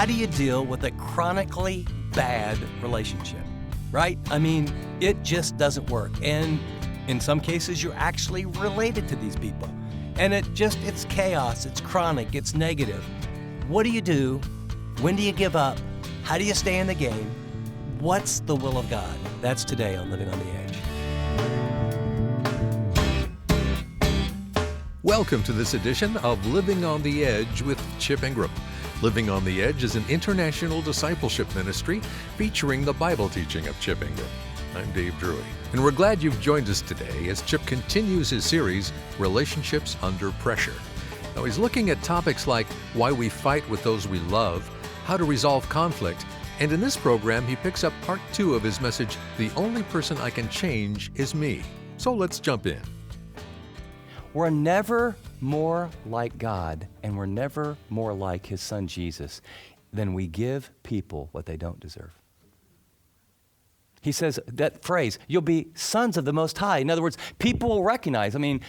how do you deal with a chronically bad relationship, right? I mean, it just doesn't work. And in some cases, you're actually related to these people. And it's chaos, it's chronic, it's negative. What do you do? When do you give up? How do you stay in the game? What's the will of God? That's today on Living on the Edge. Welcome to this edition of Living on the Edge with Chip Ingram. Living on the Edge is an international discipleship ministry featuring the Bible teaching of Chip Ingram. I'm Dave Drury, and we're glad you've joined us today as Chip continues his series, Relationships Under Pressure. Now, he's looking at topics like why we fight with those we love, how to resolve conflict, and in this program, he picks up part 2 of his message, The Only Person I Can Change Is Me. So let's jump in. We're never more like God, and we're never more like His Son Jesus than we give people what they don't deserve. He says that phrase, you'll be sons of the Most High. In other words, people will recognize, I'm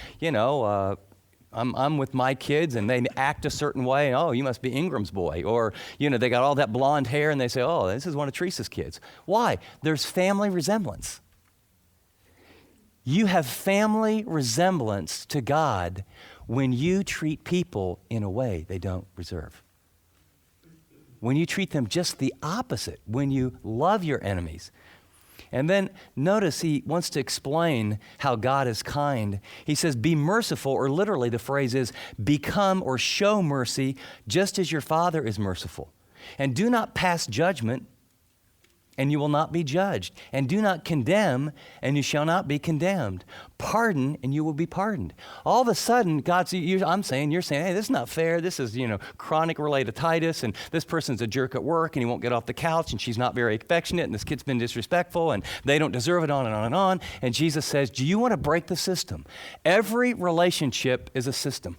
with my kids and they act a certain way, and, oh, you must be Ingram's boy. Or, they got all that blonde hair and they say, oh, this is one of Teresa's kids. Why? There's family resemblance. You have family resemblance to God when you treat people in a way they don't deserve. When you treat them just the opposite, when you love your enemies. And then notice he wants to explain how God is kind. He says, be merciful, or literally the phrase is, become or show mercy just as your Father is merciful. And do not pass judgment, and you will not be judged. And do not condemn, and you shall not be condemned. Pardon, and you will be pardoned. All of a sudden, you're saying, hey, this is not fair. This is, chronic relatitis, and this person's a jerk at work, and he won't get off the couch, and she's not very affectionate, and this kid's been disrespectful, and they don't deserve it, on and on and on. And Jesus says, do you want to break the system? Every relationship is a system.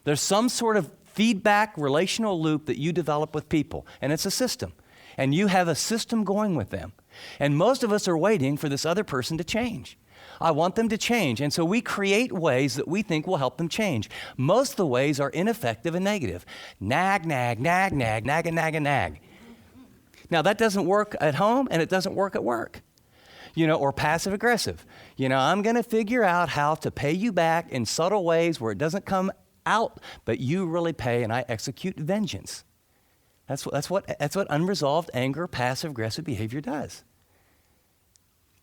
There's some sort of feedback relational loop that you develop with people, and it's a system. And you have a system going with them. And most of us are waiting for this other person to change. I want them to change. And so we create ways that we think will help them change. Most of the ways are ineffective and negative. Nag, nag, nag, nag, nag, and nag, and nag. Now, that doesn't work at home, and it doesn't work at work. Or passive aggressive. I'm going to figure out how to pay you back in subtle ways where it doesn't come out, but you really pay, and I execute vengeance. That's what unresolved anger, passive-aggressive behavior does.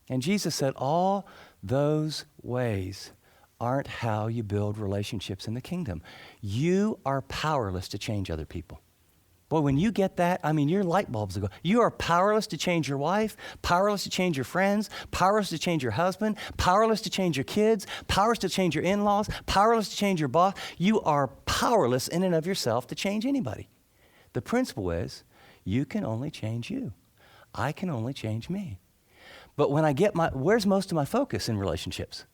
And Jesus said all those ways aren't how you build relationships in the kingdom. You are powerless to change other people. Boy, when you get that, your light bulbs will go. You are powerless to change your wife, powerless to change your friends, powerless to change your husband, powerless to change your kids, powerless to change your in-laws, powerless to change your boss. You are powerless in and of yourself to change anybody. The principle is, you can only change you. I can only change me. But when where's most of my focus in relationships?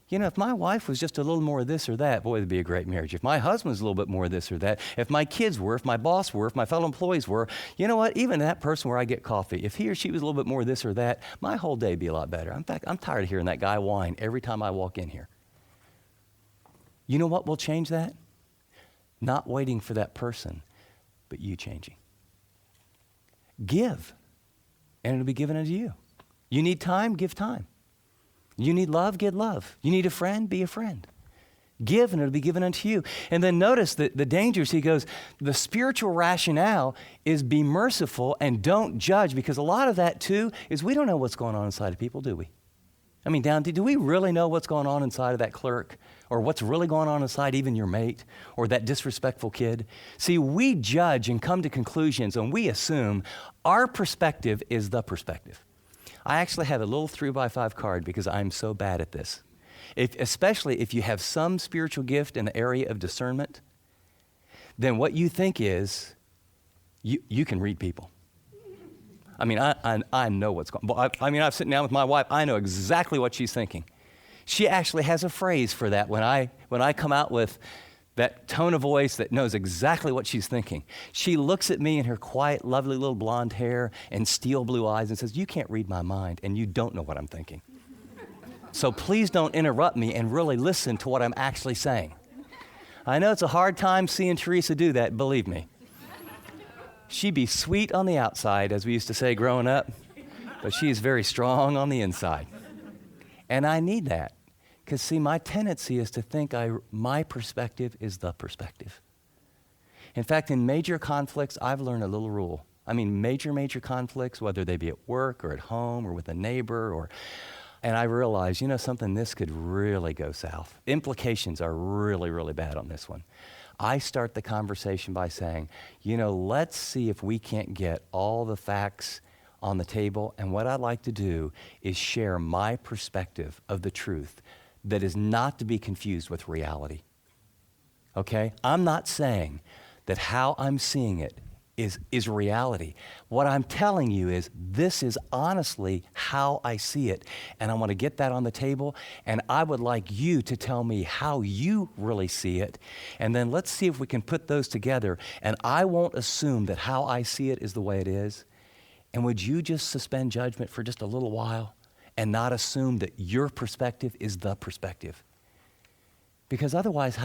If my wife was just a little more of this or that, boy, it'd be a great marriage. If my husband was a little bit more of this or that, if my kids were, if my boss were, if my fellow employees were, you know what? Even that person where I get coffee, if he or she was a little bit more of this or that, my whole day would be a lot better. In fact, I'm tired of hearing that guy whine every time I walk in here. You know what will change that? Not waiting for that person, but you changing. Give, and it'll be given unto you. You need time, give time. You need love, give love. You need a friend, be a friend. Give, and it'll be given unto you. And then notice that the dangers, he goes, the spiritual rationale is be merciful and don't judge, because a lot of that, too, is we don't know what's going on inside of people, do we? Do we really know what's going on inside of that clerk, or what's really going on inside even your mate, or that disrespectful kid? See, we judge and come to conclusions, and we assume our perspective is the perspective. I actually have a little 3x5 card because I'm so bad at this. Especially if you have some spiritual gift in the area of discernment, then what you think is, you can read people. I know what's going on. I'm sitting down with my wife. I know exactly what she's thinking. She actually has a phrase for that when I come out with that tone of voice that knows exactly what she's thinking. She looks at me in her quiet, lovely little blonde hair and steel blue eyes and says, you can't read my mind, and you don't know what I'm thinking. So please don't interrupt me and really listen to what I'm actually saying. I know it's a hard time seeing Teresa do that, believe me. She be sweet on the outside, as we used to say growing up, but she is very strong on the inside. And I need that. Because, see, my tendency is to think my perspective is the perspective. In fact, in major conflicts, I've learned a little rule. I mean, major conflicts, whether they be at work or at home or with a neighbor, and I realize, something, this could really go south. Implications are really, really bad on this one. I start the conversation by saying, let's see if we can't get all the facts on the table. And what I'd like to do is share my perspective of the truth that is not to be confused with reality. Okay? I'm not saying that how I'm seeing it is reality. What I'm telling you is this is honestly how I see it. And I want to get that on the table. And I would like you to tell me how you really see it. And then let's see if we can put those together. And I won't assume that how I see it is the way it is. And would you just suspend judgment for just a little while and not assume that your perspective is the perspective? Because otherwise,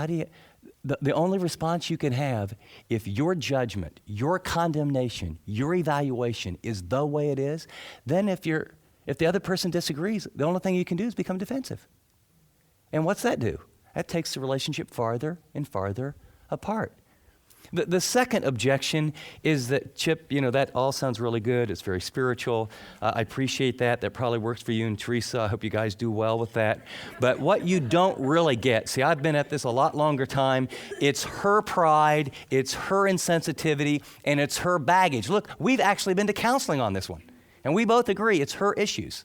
the only response you can have if your judgment, your condemnation, your evaluation is the way it is, then if the other person disagrees, the only thing you can do is become defensive. And what's that do? That takes the relationship farther and farther apart. The second objection is that, Chip, that all sounds really good. It's very spiritual. I appreciate that. That probably works for you and Teresa. I hope you guys do well with that. But what you don't really get, see, I've been at this a lot longer time. It's her pride, it's her insensitivity, and it's her baggage. Look, we've actually been to counseling on this one, and we both agree it's her issues.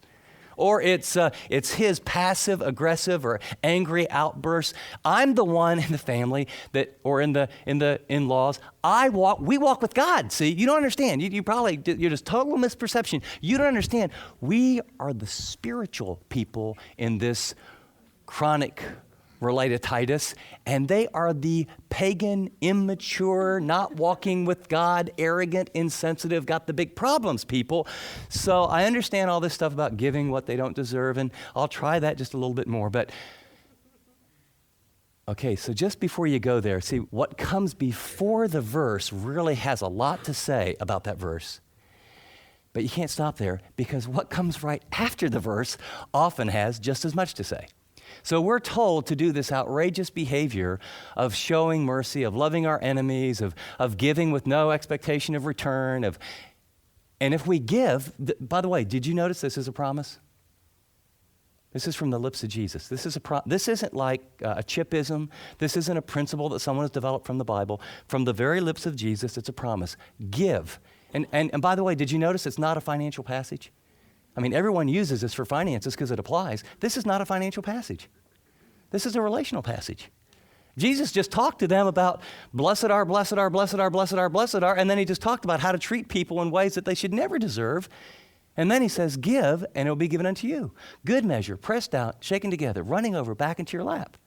Or it's his passive, aggressive, or angry outbursts. I'm the one in the family or in the in-laws. We walk with God. See, you don't understand. You're just total misperception. You don't understand. We are the spiritual people in this chronic relatitis, and they are the pagan, immature, not walking with God, arrogant, insensitive, got the big problems people. So I understand all this stuff about giving what they don't deserve, and I'll try that just a little bit more. But okay, so just before you go there, see, what comes before the verse really has a lot to say about that verse. But you can't stop there, because what comes right after the verse often has just as much to say. So we're told to do this outrageous behavior of showing mercy, of loving our enemies, of giving with no expectation of return. And if we give, by the way, did you notice this is a promise? This is from the lips of Jesus. This isn't like a chipism. This isn't a principle that someone has developed from the Bible. From the very lips of Jesus, it's a promise. Give. And by the way, did you notice it's not a financial passage? I mean, everyone uses this for finances because it applies. This is not a financial passage. This is a relational passage. Jesus just talked to them about blessed are, blessed are, blessed are, blessed are, blessed are, and then he just talked about how to treat people in ways that they should never deserve. And then he says, give, and it will be given unto you. Good measure, pressed out, shaken together, running over, back into your lap.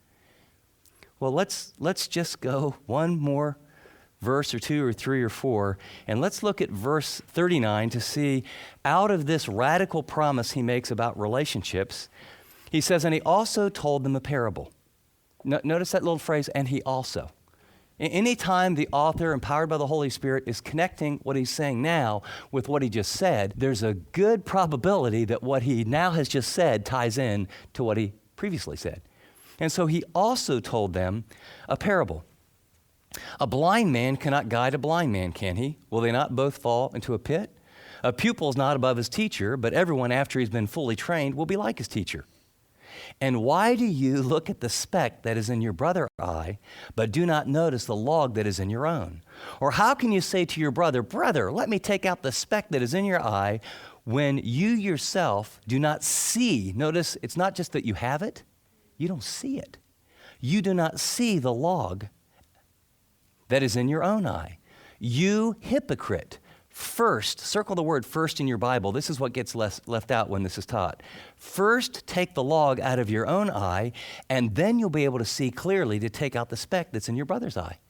Well, let's just go one more verse or two or three or four, and let's look at verse 39 to see out of this radical promise he makes about relationships. He says, and he also told them a parable. Notice that little phrase, and he also. Anytime the author, empowered by the Holy Spirit, is connecting what he's saying now with what he just said, there's a good probability that what he now has just said ties in to what he previously said. And so he also told them a parable. A blind man cannot guide a blind man, can he? Will they not both fall into a pit? A pupil is not above his teacher, but everyone after he's been fully trained will be like his teacher. And why do you look at the speck that is in your brother's eye, but do not notice the log that is in your own? Or how can you say to your brother, brother, let me take out the speck that is in your eye, when you yourself do not see? Notice, it's not just that you have it, you don't see it. You do not see the log that is in your own eye. You hypocrite. First, circle the word first in your Bible. This is what gets left out when this is taught. First, take the log out of your own eye, and then you'll be able to see clearly to take out the speck that's in your brother's eye.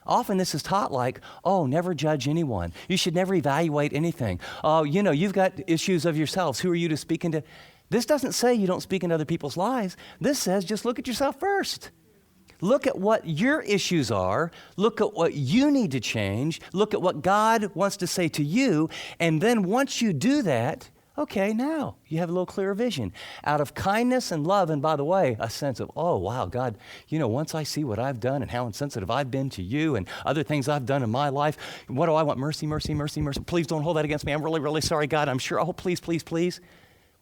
Often this is taught like, oh, never judge anyone. You should never evaluate anything. Oh, you've got issues of yourselves. Who are you to speak into? This doesn't say you don't speak into other people's lives. This says just look at yourself first. Look at what your issues are. Look at what you need to change. Look at what God wants to say to you. And then once you do that, okay, now you have a little clearer vision. Out of kindness and love, and by the way, a sense of, oh, wow, God, once I see what I've done and how insensitive I've been to you and other things I've done in my life, what do I want? Mercy, mercy, mercy, mercy. Please don't hold that against me. I'm really, really sorry, God. I'm sure. Oh, please, please, please.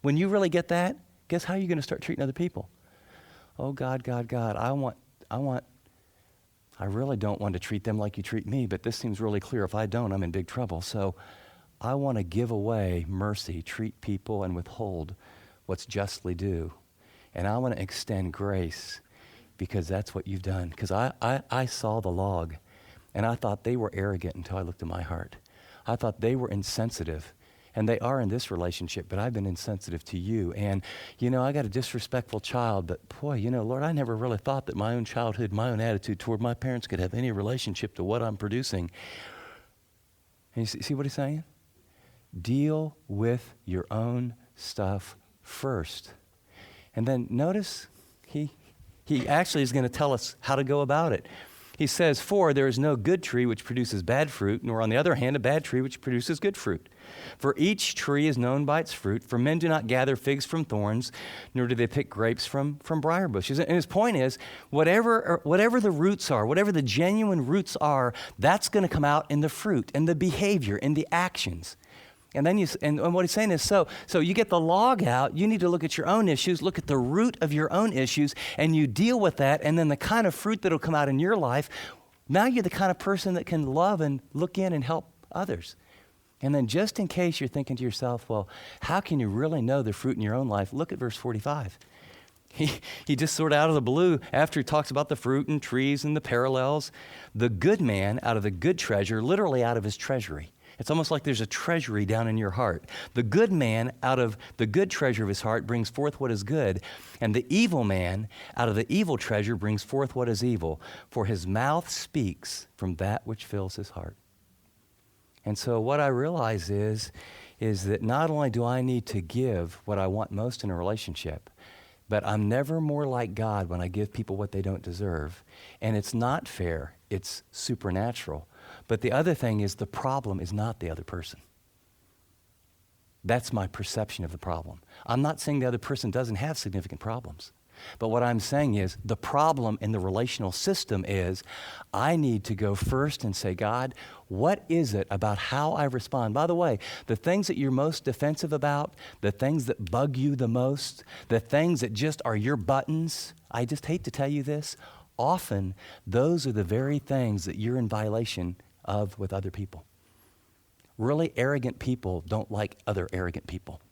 When you really get that, guess how you're going to start treating other people? Oh, God, God, God, I really don't want to treat them like you treat me, but this seems really clear. If I don't, I'm in big trouble. So I want to give away mercy, treat people, and withhold what's justly due. And I want to extend grace because that's what you've done. Because I saw the log, and I thought they were arrogant until I looked at my heart. I thought they were insensitive. And they are in this relationship, but I've been insensitive to you. And, I got a disrespectful child, but boy, Lord, I never really thought that my own childhood, my own attitude toward my parents could have any relationship to what I'm producing. And you see what he's saying? Deal with your own stuff first. And then notice he actually is going to tell us how to go about it. He says, for there is no good tree which produces bad fruit, nor on the other hand a bad tree which produces good fruit. For each tree is known by its fruit, for men do not gather figs from thorns, nor do they pick grapes from briar bushes. And his point is, whatever the roots are, whatever the genuine roots are, that's going to come out in the fruit, in the behavior, in the actions. And then and what he's saying is, so you get the log out, you need to look at your own issues, look at the root of your own issues, and you deal with that, and then the kind of fruit that'll come out in your life, now you're the kind of person that can love and look in and help others. And then just in case you're thinking to yourself, well, how can you really know the fruit in your own life? Look at verse 45. He just sort of out of the blue, after he talks about the fruit and trees and the parallels, the good man out of the good treasure, literally out of his treasury. It's almost like there's a treasury down in your heart. The good man out of the good treasure of his heart brings forth what is good, and the evil man out of the evil treasure brings forth what is evil, for his mouth speaks from that which fills his heart. And so what I realize is that not only do I need to give what I want most in a relationship, but I'm never more like God when I give people what they don't deserve. And it's not fair, it's supernatural. But the other thing is the problem is not the other person. That's my perception of the problem. I'm not saying the other person doesn't have significant problems. But what I'm saying is the problem in the relational system is I need to go first and say, God, what is it about how I respond? By the way, the things that you're most defensive about, the things that bug you the most, the things that just are your buttons, I just hate to tell you this, often those are the very things that you're in violation of with other people. Really arrogant people don't like other arrogant people.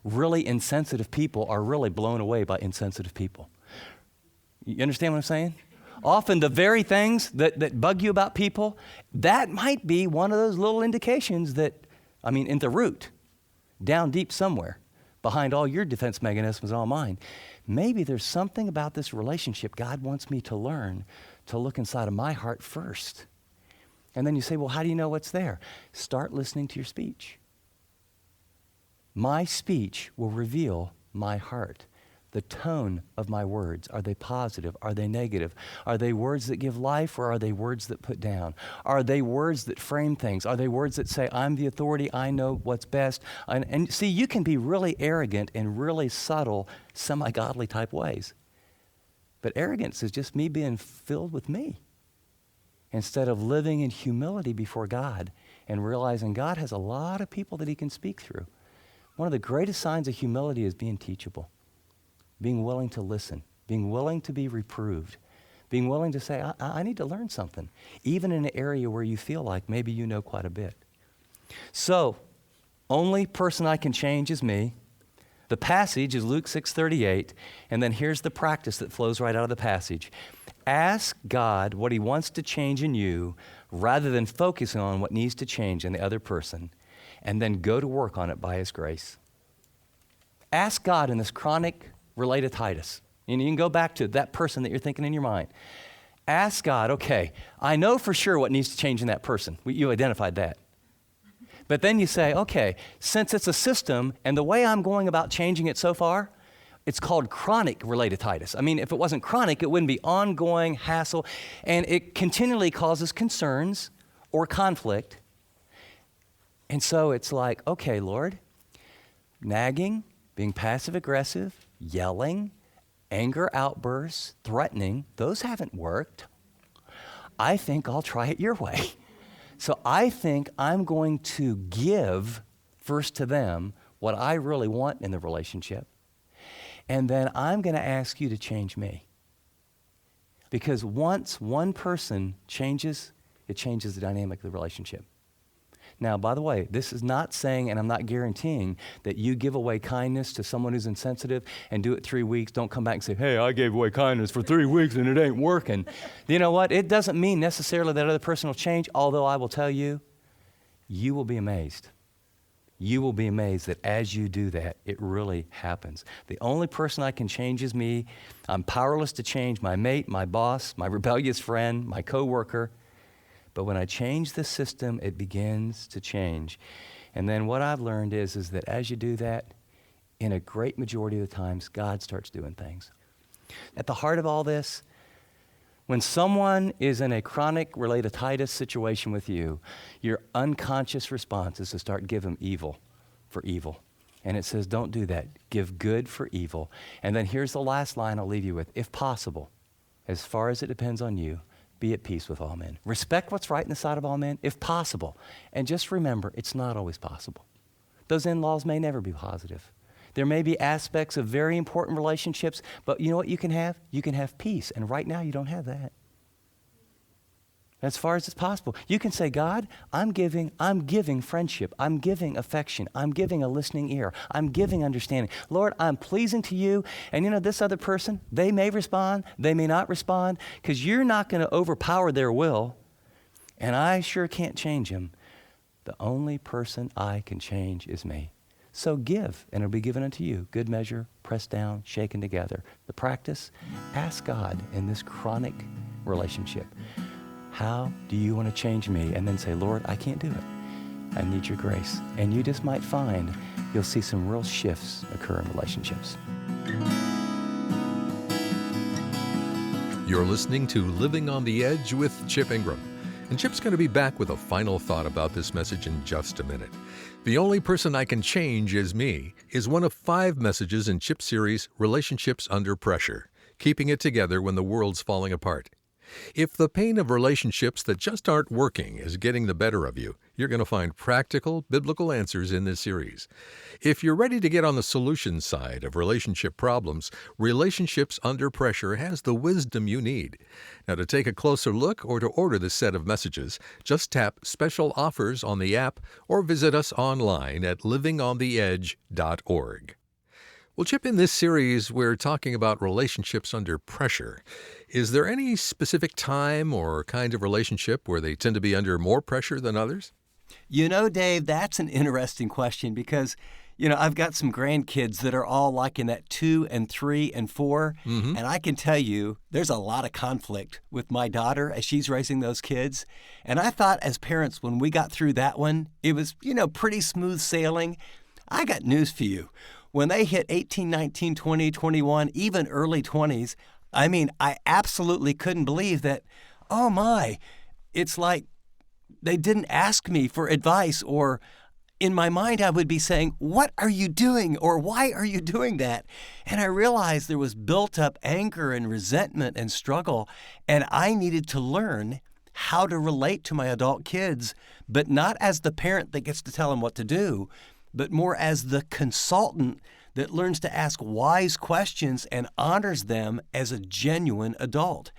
Really insensitive people are really blown away by insensitive people. You understand what I'm saying? Often the very things that bug you about people, that might be one of those little indications that, in the root, down deep somewhere, behind all your defense mechanisms and all mine, maybe there's something about this relationship God wants me to learn to look inside of my heart first. And then you say, well, how do you know what's there? Start listening to your speech. My speech will reveal my heart. The tone of my words. Are they positive? Are they negative? Are they words that give life, or are they words that put down? Are they words that frame things? Are they words that say, I'm the authority, I know what's best? And see, you can be really arrogant in really subtle, semi-godly type ways. But arrogance is just me being filled with me, instead of living in humility before God and realizing God has a lot of people that he can speak through. One of the greatest signs of humility is being teachable, being willing to listen, being willing to be reproved, being willing to say, I need to learn something, even in an area where you feel like maybe you know quite a bit. So, only person I can change is me. The passage is Luke 6:38, and then here's the practice that flows right out of the passage. Ask God what he wants to change in you rather than focusing on what needs to change in the other person, and then go to work on it by his grace. Ask God in this chronic relatitis. And you can go back to that person that you're thinking in your mind. Ask God, okay, I know for sure what needs to change in that person. You identified that. But then you say, okay, since it's a system and the way I'm going about changing it so far, It's called chronic relativitis. I mean, if it wasn't chronic, it wouldn't be ongoing hassle, and it continually causes concerns or conflict. And so it's like, okay, Lord, nagging, being passive-aggressive, yelling, anger outbursts, threatening, those haven't worked. I think I'll try it your way. So I think I'm going to give first to them what I really want in the relationship. And then I'm going to ask you to change me. Because once one person changes, it changes the dynamic of the relationship. Now, by the way, this is not saying, and I'm not guaranteeing, that you give away kindness to someone who's insensitive and do it 3 weeks. Don't come back and say, hey, I gave away kindness for 3 weeks and it ain't working. You know what? It doesn't mean necessarily that other person will change, although I will tell you, you will be amazed. You will be amazed that as you do that, it really happens. The only person I can change is me. I'm powerless to change my mate, my boss, my rebellious friend, my coworker. But when I change the system, it begins to change. And then what I've learned is that as you do that, in a great majority of the times, God starts doing things. At the heart of all this, when someone is in a chronic relativitis situation with you, your unconscious response is to start giving evil for evil. And it says, don't do that. Give good for evil. And then here's the last line I'll leave you with. If possible, as far as it depends on you, be at peace with all men. Respect what's right in the sight of all men, if possible. And just remember, it's not always possible. Those in-laws may never be positive. There may be aspects of very important relationships, but you know what you can have? You can have peace, and right now you don't have that. As far as it's possible, you can say, God, I'm giving friendship, I'm giving affection, I'm giving a listening ear, I'm giving understanding. Lord, I'm pleasing to you, and you know, this other person, they may respond, they may not respond, because you're not going to overpower their will, and I sure can't change them. The only person I can change is me. So give, and it'll be given unto you. Good measure, pressed down, shaken together. The practice, ask God in this chronic relationship, how do you want to change me? And then say, Lord, I can't do it. I need your grace. And you just might find you'll see some real shifts occur in relationships. You're listening to Living on the Edge with Chip Ingram. And Chip's going to be back with a final thought about this message in just a minute. The only person I can change is me is one of 5 messages in Chip's series, Relationships Under Pressure, keeping it together when the world's falling apart. If the pain of relationships that just aren't working is getting the better of you, you're going to find practical, biblical answers in this series. If you're ready to get on the solution side of relationship problems, Relationships Under Pressure has the wisdom you need. Now, to take a closer look or to order this set of messages, just tap Special Offers on the app or visit us online at livingontheedge.org. Well, Chip, in this series, we're talking about relationships under pressure. Is there any specific time or kind of relationship where they tend to be under more pressure than others? You know, Dave, that's an interesting question because, you know, I've got some grandkids that are all like in that 2 and 3 and 4. And I can tell you there's a lot of conflict with my daughter as she's raising those kids. And I thought as parents, when we got through that one, it was, you know, pretty smooth sailing. I got news for you. When they hit 18, 19, 20, 21, even early 20s, I mean, I absolutely couldn't believe that, oh my, it's like they didn't ask me for advice, or in my mind I would be saying, what are you doing, or why are you doing that? And I realized there was built up anger and resentment and struggle, and I needed to learn how to relate to my adult kids, but not as the parent that gets to tell them what to do, but more as the consultant that learns to ask wise questions and honors them as a genuine adult.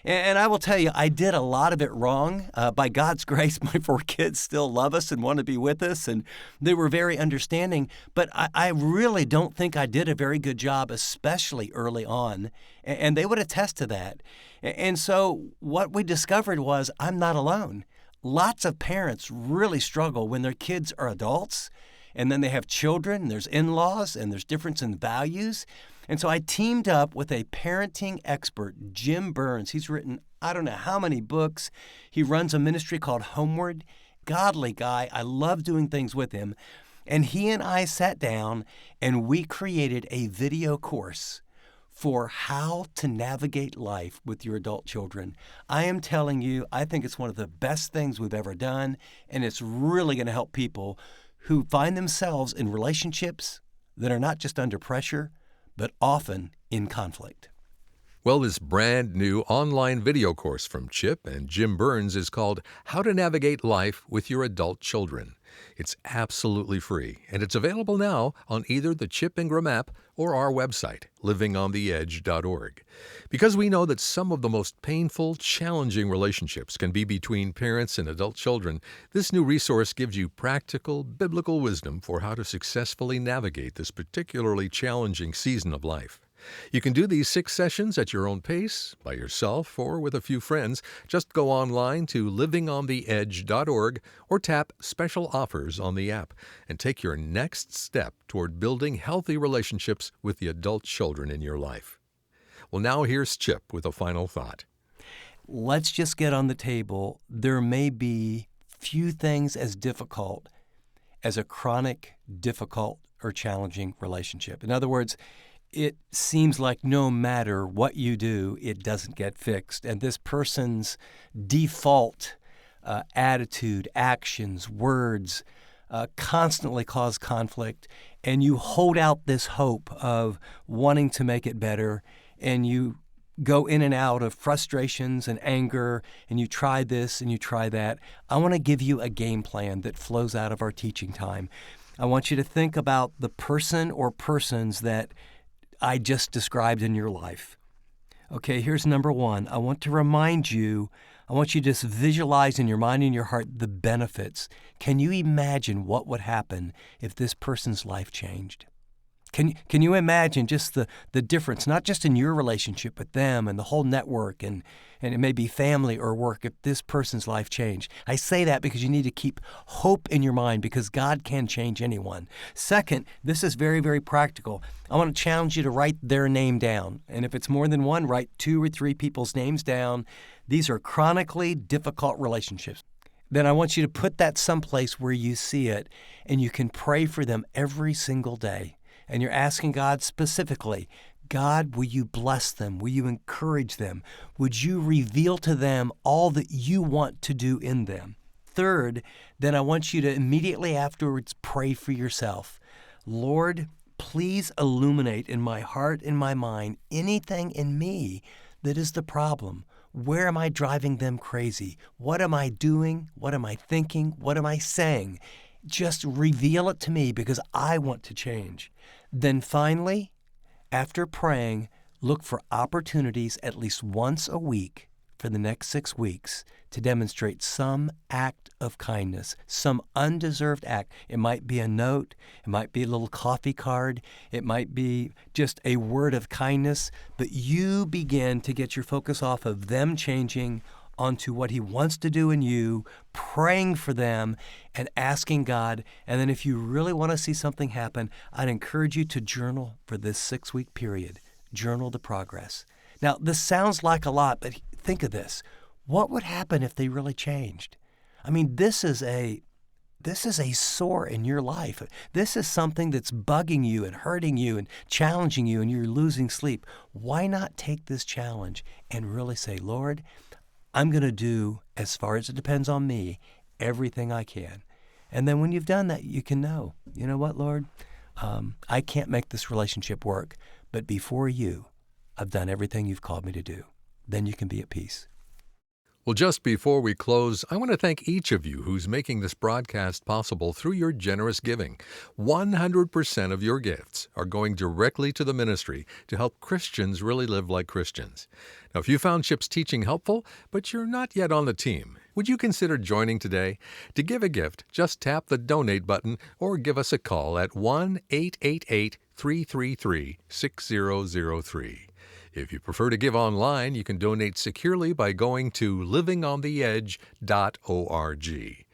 And I will tell you, I did a lot of it wrong. By God's grace, my 4 kids still love us and want to be with us, and they were very understanding. But I really don't think I did a very good job, especially early on, and they would attest to that. And so what we discovered was I'm not alone. Lots of parents really struggle when their kids are adults, and then they have children, and there's in-laws, and there's difference in values. And so I teamed up with a parenting expert, Jim Burns. He's written I don't know how many books. He runs a ministry called Homeward. Godly guy. I love doing things with him. And he and I sat down and we created a video course for how to navigate life with your adult children. I am telling you, I think it's one of the best things we've ever done, and it's really going to help people who find themselves in relationships that are not just under pressure, but often in conflict. Well, this brand new online video course from Chip and Jim Burns is called How to Navigate Life with Your Adult Children. It's absolutely free, and it's available now on either the Chip Ingram app or our website, livingontheedge.org. Because we know that some of the most painful, challenging relationships can be between parents and adult children, this new resource gives you practical, biblical wisdom for how to successfully navigate this particularly challenging season of life. You can do these 6 sessions at your own pace, by yourself, or with a few friends. Just go online to livingontheedge.org or tap Special Offers on the app and take your next step toward building healthy relationships with the adult children in your life. Well, now here's Chip with a final thought. Let's just get on the table. There may be few things as difficult as a chronic, difficult, or challenging relationship. In other words, it seems like no matter what you do, it doesn't get fixed. And this person's default attitude, actions, words constantly cause conflict. And you hold out this hope of wanting to make it better. And you go in and out of frustrations and anger. And you try this and you try that. I want to give you a game plan that flows out of our teaching time. I want you to think about the person or persons that I just described in your life. Okay, here's number 1. I want to remind you, I want you to just visualize in your mind and your heart the benefits. Can you imagine what would happen if this person's life changed? Can you imagine just the difference, not just in your relationship with them and the whole network and it may be family or work, if this person's life changed? I say that because you need to keep hope in your mind because God can change anyone. Second, this is very, very practical. I want to challenge you to write their name down. And if it's more than one, write 2 or 3 people's names down. These are chronically difficult relationships. Then I want you to put that someplace where you see it and you can pray for them every single day. And you're asking God specifically, God, will you bless them? Will you encourage them? Would you reveal to them all that you want to do in them? Third, then I want you to immediately afterwards pray for yourself. Lord, please illuminate in my heart and my mind anything in me that is the problem. Where am I driving them crazy? What am I doing? What am I thinking? What am I saying? Just reveal it to me because I want to change. Then finally, after praying, look for opportunities at least once a week for the next 6 weeks to demonstrate some act of kindness, some undeserved act. It might be a note, it might be a little coffee card, it might be just a word of kindness, but you begin to get your focus off of them changing onto what he wants to do in you, praying for them and asking God. And then if you really want to see something happen, I'd encourage you to journal for this 6-week period. Journal the progress. Now, this sounds like a lot, but think of this. What would happen if they really changed? I mean, this is a sore in your life. This is something that's bugging you and hurting you and challenging you and you're losing sleep. Why not take this challenge and really say, Lord, I'm going to do, as far as it depends on me, everything I can. And then when you've done that, you can know, you know what, Lord? I can't make this relationship work, but before you, I've done everything you've called me to do. Then you can be at peace. Well, just before we close, I want to thank each of you who's making this broadcast possible through your generous giving. 100% of your gifts are going directly to the ministry to help Christians really live like Christians. Now, if you found Chip's teaching helpful, but you're not yet on the team, would you consider joining today? To give a gift, just tap the donate button or give us a call at 1-888-333-6003. If you prefer to give online, you can donate securely by going to livingontheedge.org.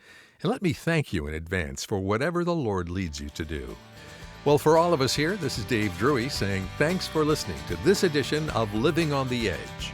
And let me thank you in advance for whatever the Lord leads you to do. Well, for all of us here, this is Dave Drury saying thanks for listening to this edition of Living on the Edge.